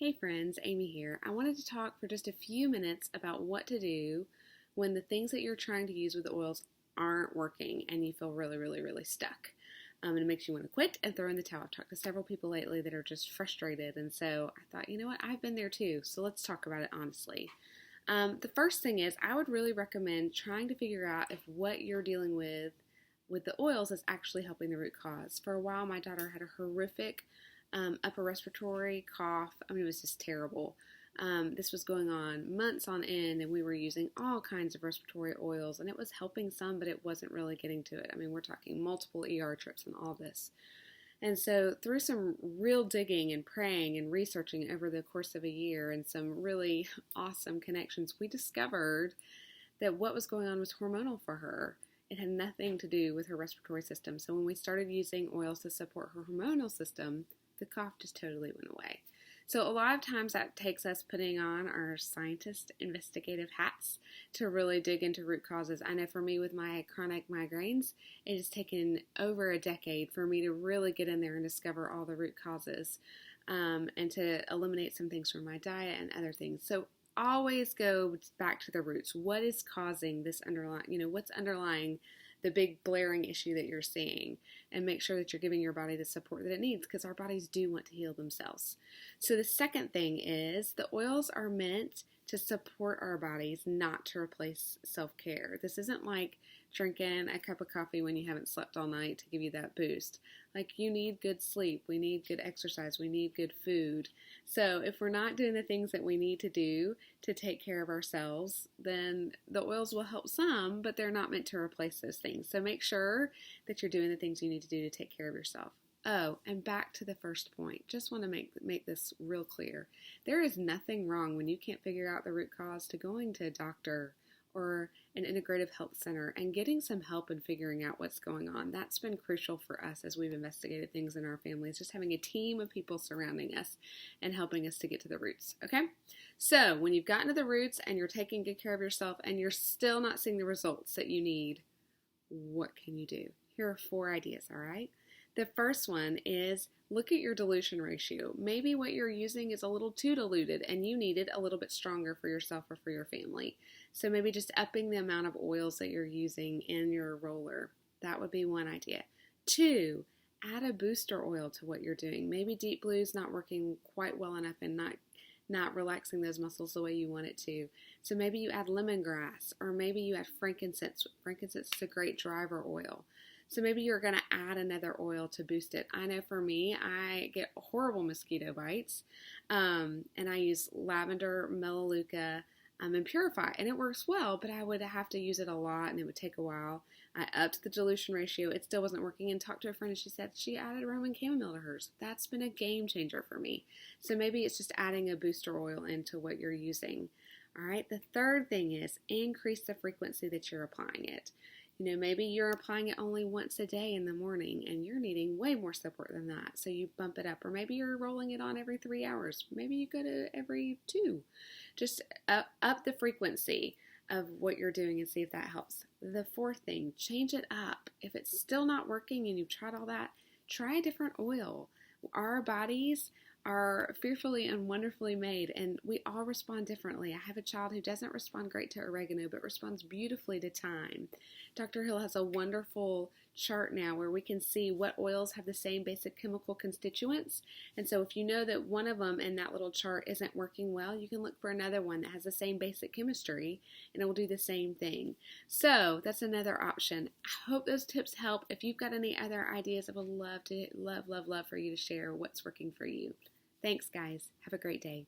Hey friends, Amy here. I wanted to talk for just a few minutes about what to do when the things that you're trying to use with the oils aren't working and you feel really stuck. And it makes you want to quit and throw in the towel. I've talked to several people lately that are just frustrated, and so I thought, you know what, I've been there too, so let's talk about it honestly. The first thing is I would really recommend trying to figure out if what you're dealing with the oils is actually helping the root cause. For a while, my daughter had a horrific upper respiratory cough. I mean, it was just terrible. This was going on months on end, and we were using all kinds of respiratory oils, and it was helping some, but it wasn't really getting to it. I mean, we're talking multiple ER trips and all this. And so, through some real digging and praying and researching over the course of a year and some really awesome connections, we discovered that what was going on was hormonal for her. It had nothing to do with her respiratory system. So, when we started using oils to support her hormonal system, the cough just totally went away. So a lot of times that takes us putting on our scientist investigative hats to really dig into root causes. I know for me with my chronic migraines, it has taken over a decade for me to really get in there and discover all the root causes and to eliminate some things from my diet and other things. So always go back to the roots. What is causing this what's underlying the big blaring issue that you're seeing, and make sure that you're giving your body the support that it needs, because our bodies do want to heal themselves. So the second thing is the oils are meant to support our bodies, not to replace self-care. This isn't like drinking a cup of coffee when you haven't slept all night to give you that boost. Like, you need good sleep, we need good exercise, we need good food. So if we're not doing the things that we need to do to take care of ourselves, then the oils will help some, but they're not meant to replace those things. So make sure that you're doing the things you need to do to take care of yourself. Oh, and back to the first point. Just want to make this real clear. There is nothing wrong when you can't figure out the root cause to going to a doctor or an integrative health center and getting some help in figuring out what's going on. That's been crucial for us as we've investigated things in our families, just having a team of people surrounding us and helping us to get to the roots, okay? So when you've gotten to the roots and you're taking good care of yourself and you're still not seeing the results that you need, what can you do? Here are 4 ideas, all right? The first one is look at your dilution ratio. Maybe what you're using is a little too diluted and you need it a little bit stronger for yourself or for your family. So maybe just upping the amount of oils that you're using in your roller. That would be one idea. 2, add a booster oil to what you're doing. Maybe Deep Blue's not working quite well enough and not relaxing those muscles the way you want it to. So maybe you add lemongrass, or maybe you add frankincense. Frankincense is a great driver oil. So maybe you're going to add another oil to boost it. I know for me, I get horrible mosquito bites, and I use lavender, melaleuca, and Purify, and it works well, but I would have to use it a lot, and it would take a while. I upped the dilution ratio. It still wasn't working, and talked to a friend, and she said she added Roman chamomile to hers. That's been a game changer for me. So maybe it's just adding a booster oil into what you're using. All right, the third thing is increase the frequency that you're applying it. You know, maybe you're applying it only once a day in the morning and you're needing way more support than that. So you bump it up. Or maybe you're rolling it on every 3 hours. Maybe you go to every 2. Just up the frequency of what you're doing and see if that helps. The fourth thing, change it up. If it's still not working and you've tried all that, try a different oil. Our bodies are fearfully and wonderfully made, and we all respond differently. I have a child who doesn't respond great to oregano, but responds beautifully to thyme. Dr. Hill has a wonderful chart now where we can see what oils have the same basic chemical constituents, and so if you know that one of them in that little chart isn't working well, you can look for another one that has the same basic chemistry, and it will do the same thing. So that's another option. I hope those tips help. If you've got any other ideas, I would love for you to share what's working for you. Thanks, guys. Have a great day.